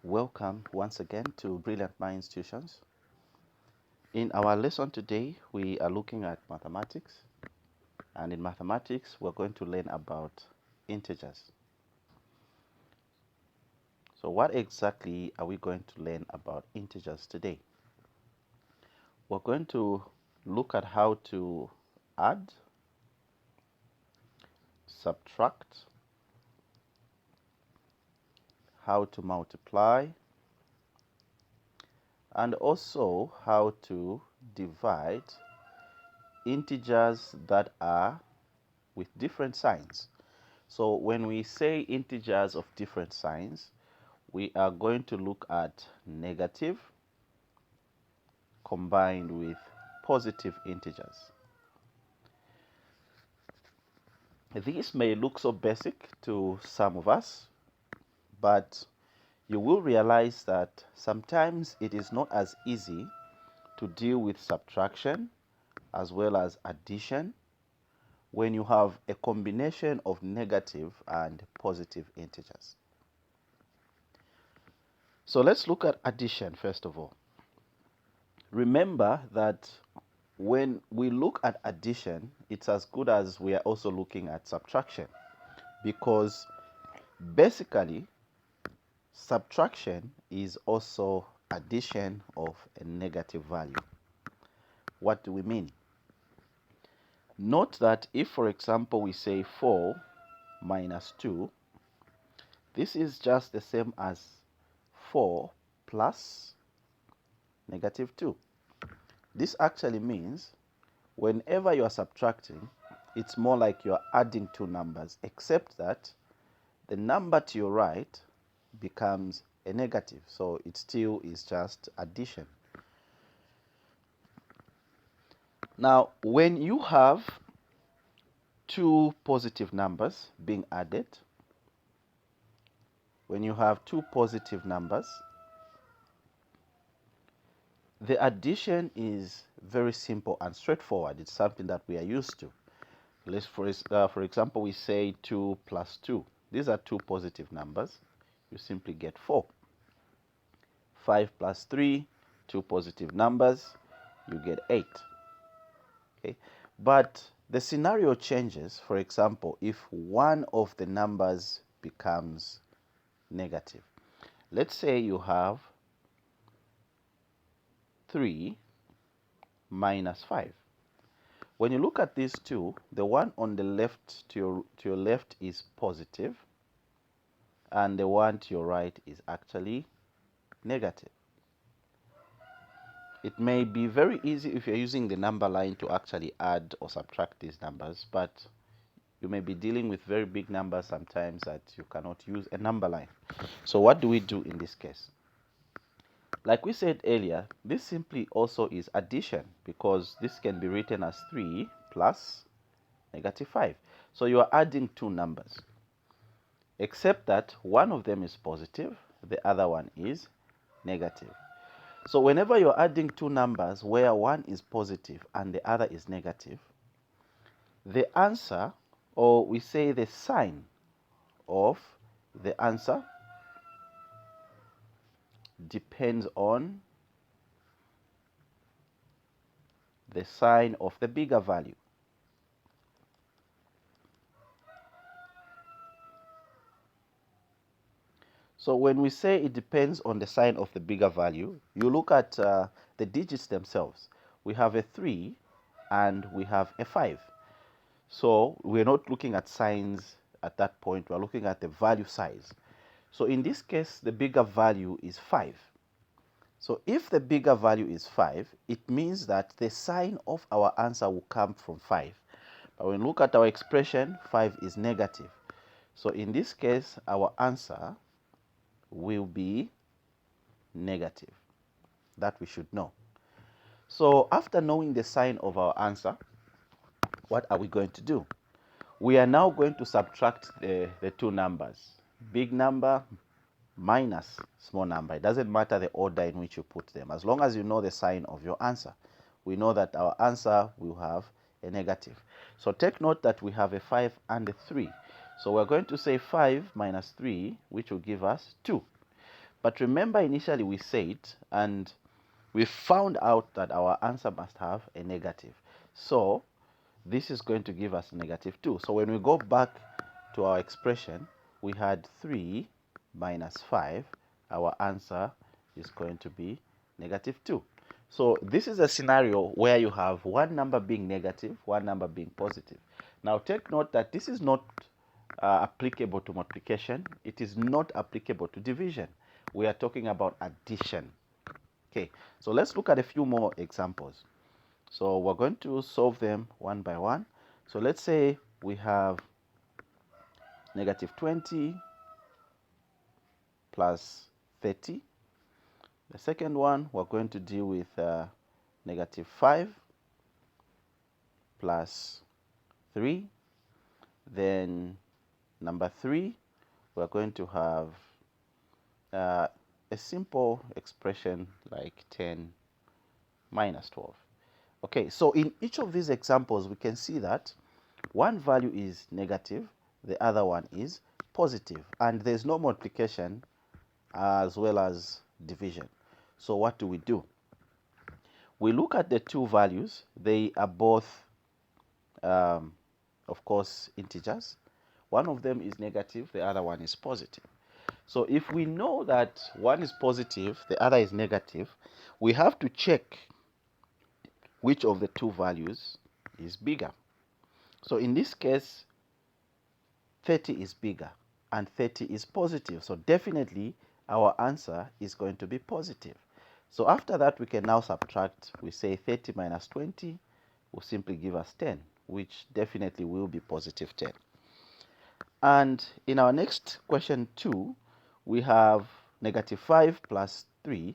Welcome once again to Brilliant Minds Tuitions. In our lesson today, we are looking at mathematics. And in mathematics, we're going to learn about integers. So what exactly are we going to learn about integers today? We're going to look at how to add, subtract, how to multiply, and also how to divide integers that are with different signs. So when we say integers of different signs, we are going to look at negative combined with positive integers. These may look so basic to some of us, but you will realize that sometimes it is not as easy to deal with subtraction as well as addition when you have a combination of negative and positive integers. So let's look at addition first of all. Remember that when we look at addition, it's as good as we are also looking at subtraction, because basically subtraction is also addition of a negative value. What do we mean? Note that if, for example, we say 4 minus 2, this is just the same as 4 plus negative 2. This actually means whenever you are subtracting, it's more like you are adding two numbers, except that the number to your right becomes a negative. So it still is just addition. Now, when you have two positive numbers being added, the addition is very simple and straightforward. It's something that we are used to. For example, we say 2 plus 2. These are two positive numbers. You simply get 4. 5 plus 3, two positive numbers, you get 8. Okay? But the scenario changes. For example, if one of the numbers becomes negative. Let's say you have 3 minus 5. When you look at these two, the one on the left to your left is positive, and the one to your right is actually negative. It may be very easy if you're using the number line to actually add or subtract these numbers, but you may be dealing with very big numbers sometimes that you cannot use a number line. So what do we do in this case? Like we said earlier, this simply also is addition, because this can be written as 3 plus negative 5. So you are adding two numbers, except that one of them is positive, the other one is negative. So whenever you're adding two numbers where one is positive and the other is negative, the answer, or we say the sign of the answer, depends on the sign of the bigger value. So when we say it depends on the sign of the bigger value, you look at the digits themselves. We have a 3 and we have a 5. So we're not looking at signs at that point. We're looking at the value size. So in this case, the bigger value is 5. So if the bigger value is 5, it means that the sign of our answer will come from 5. But when we look at our expression, 5 is negative. So in this case, our answer will be negative. That we should know. So after knowing the sign of our answer, what are we going to do? We are now going to subtract the two numbers. Big number minus small number. It doesn't matter the order in which you put them. As long as you know the sign of your answer, we know that our answer will have a negative. So take note that we have a 5 and a 3. So we're going to say 5 minus 3, which will give us 2. But remember, initially we said, and we found out that our answer must have a negative. So this is going to give us negative 2. So when we go back to our expression, we had 3 minus 5. Our answer is going to be negative 2. So this is a scenario where you have one number being negative, one number being positive. Now take note that this is not applicable to multiplication. It is not applicable to division. We are talking about addition. Okay, so let's look at a few more examples. So we're going to solve them one by one. So let's say we have negative 20 plus 30. The second one, we're going to deal with negative 5 plus 3. Then number 3, we're going to have a simple expression like 10 minus 12. Okay, so in each of these examples, we can see that one value is negative, the other one is positive, and there's no multiplication as well as division. So what do? We look at the two values. They are both, of course, integers. One of them is negative, the other one is positive. So if we know that one is positive, the other is negative, we have to check which of the two values is bigger. So in this case, 30 is bigger and 30 is positive. So definitely our answer is going to be positive. So after that, we can now subtract. We say 30 minus 20 will simply give us 10, which definitely will be positive 10. And in our next question 2, we have negative 5 plus 3.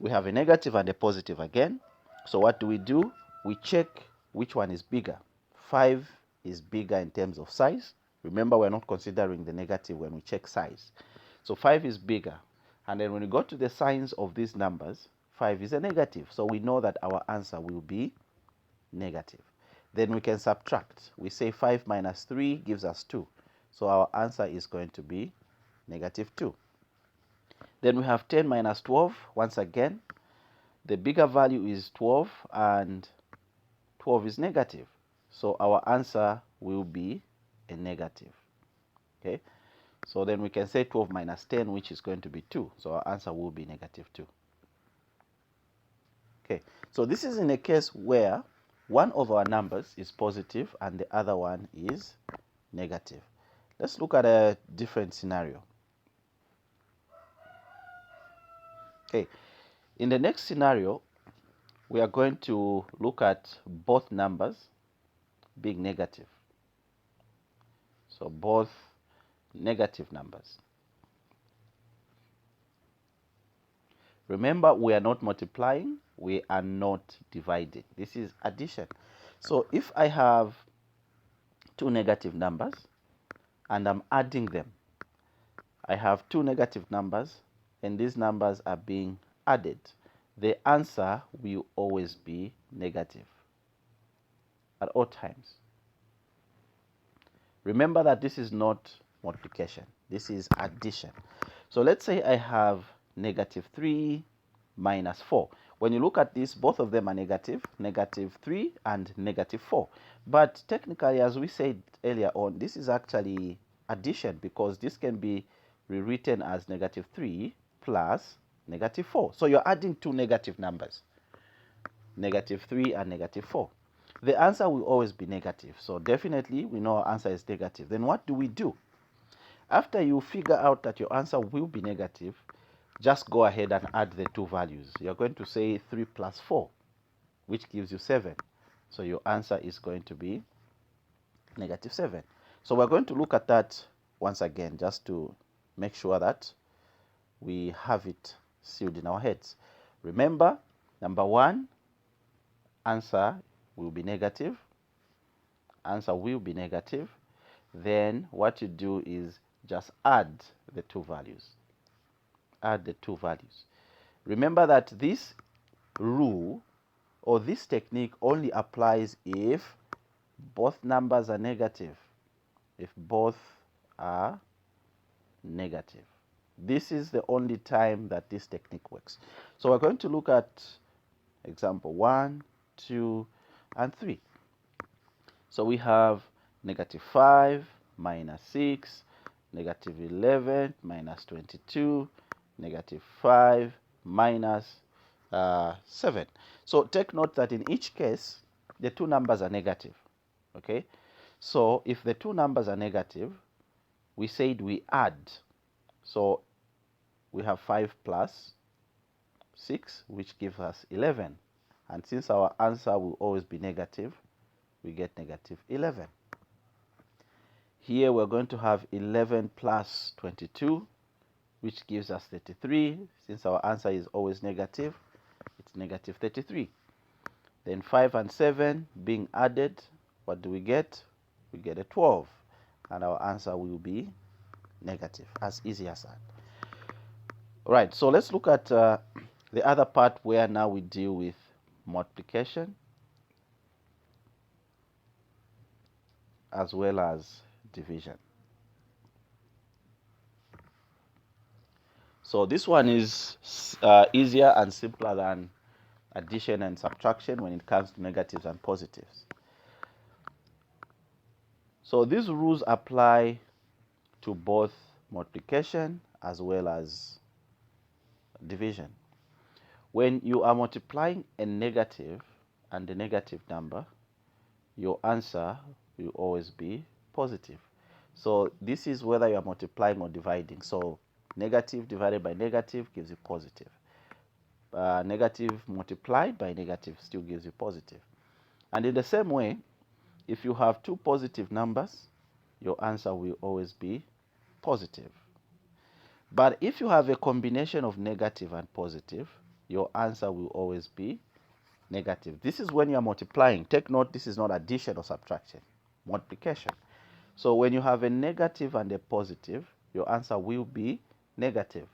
We have a negative and a positive again. So what do? We check which one is bigger. 5 is bigger in terms of size. Remember, we're not considering the negative when we check size. So 5 is bigger. And then when we go to the signs of these numbers, 5 is a negative. So we know that our answer will be negative. Then we can subtract. We say 5 minus 3 gives us 2. So our answer is going to be negative 2. Then we have 10 minus 12. Once again, the bigger value is 12 and 12 is negative. So our answer will be a negative. Okay. So then we can say 12 minus 10, which is going to be 2. So our answer will be negative 2. Okay. So this is in a case where one of our numbers is positive and the other one is negative. Let's look at a different scenario. Okay. In the next scenario, we are going to look at both numbers being negative. So both negative numbers. Remember, we are not multiplying, we are not dividing. This is addition. So if I have two negative numbers and I'm adding them, I have two negative numbers and these numbers are being added. The answer will always be negative at all times. Remember that this is not multiplication, this is addition. So let's say I have negative 3 minus 4. When you look at this, both of them are negative, negative 3 and negative 4. But technically, as we said earlier on, this is actually addition because this can be rewritten as negative 3 plus negative 4. So you're adding two negative numbers, negative 3 and negative 4. The answer will always be negative. So definitely we know our answer is negative. Then what do? After you figure out that your answer will be negative, just go ahead and add the two values. You're going to say 3 plus 4, which gives you 7. So your answer is going to be negative 7. So we're going to look at that once again, just to make sure that we have it sealed in our heads. Remember, number 1, answer will be negative. Answer will be negative. Then what you do is just add the two values. Add the two values. Remember that this rule or this technique only applies if both numbers are negative. If both are negative. This is the only time that this technique works. So we're going to look at example 1, 2, and 3. So we have -5 minus 6, -11 minus 22, -5 minus 7. So take note that in each case, the two numbers are negative. Okay? So if the two numbers are negative, we said we add. So we have 5 plus 6, which gives us 11. And since our answer will always be negative, we get -11. Here we're going to have 11 plus 22, which gives us 33. Since our answer is always negative, it's -33. Then 5 and 7 being added, what do we get? We get a 12. And our answer will be negative. As easy as that. All right, so let's look at the other part where now we deal with multiplication as well as division. So this one is easier and simpler than addition and subtraction when it comes to negatives and positives. So these rules apply to both multiplication as well as division. When you are multiplying a negative and a negative number, your answer will always be positive. So this is whether you are multiplying or dividing. So negative divided by negative gives you positive. Negative multiplied by negative still gives you positive. And in the same way, if you have two positive numbers, your answer will always be positive. But if you have a combination of negative and positive, your answer will always be negative. This is when you are multiplying. Take note, this is not addition or subtraction, multiplication. So when you have a negative and a positive, your answer will be negative.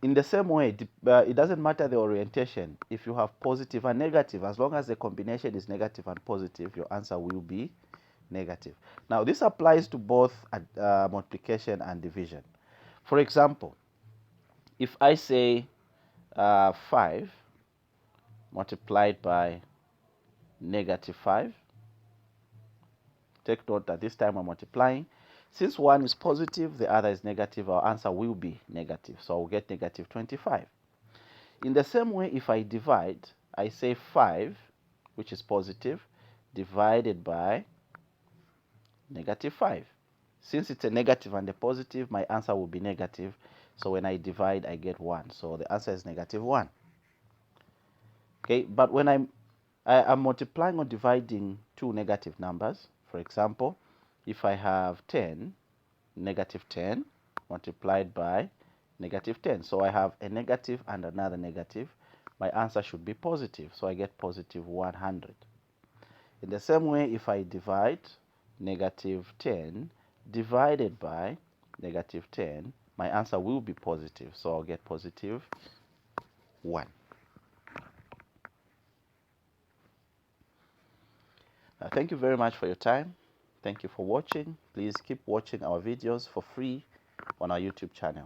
In the same way, it doesn't matter the orientation. If you have positive and negative, as long as the combination is negative and positive, your answer will be negative. Now, this applies to both multiplication and division. For example, if I say 5 multiplied by -5, take note that this time I'm multiplying. Since one is positive, the other is negative, our answer will be negative. So I'll get -25. In the same way, if I divide, I say 5, which is positive, divided by -5. Since it's a negative and a positive, my answer will be negative. So when I divide, I get 1. So the answer is -1. Okay, but when I'm multiplying or dividing two negative numbers, for example, if I have 10, -10 multiplied by -10. So I have a negative and another negative. My answer should be positive. So I get +100. In the same way, if I divide -10 divided by -10, my answer will be positive. So I'll get +1. Thank you very much for your time. Thank you for watching. Please keep watching our videos for free on our YouTube channel.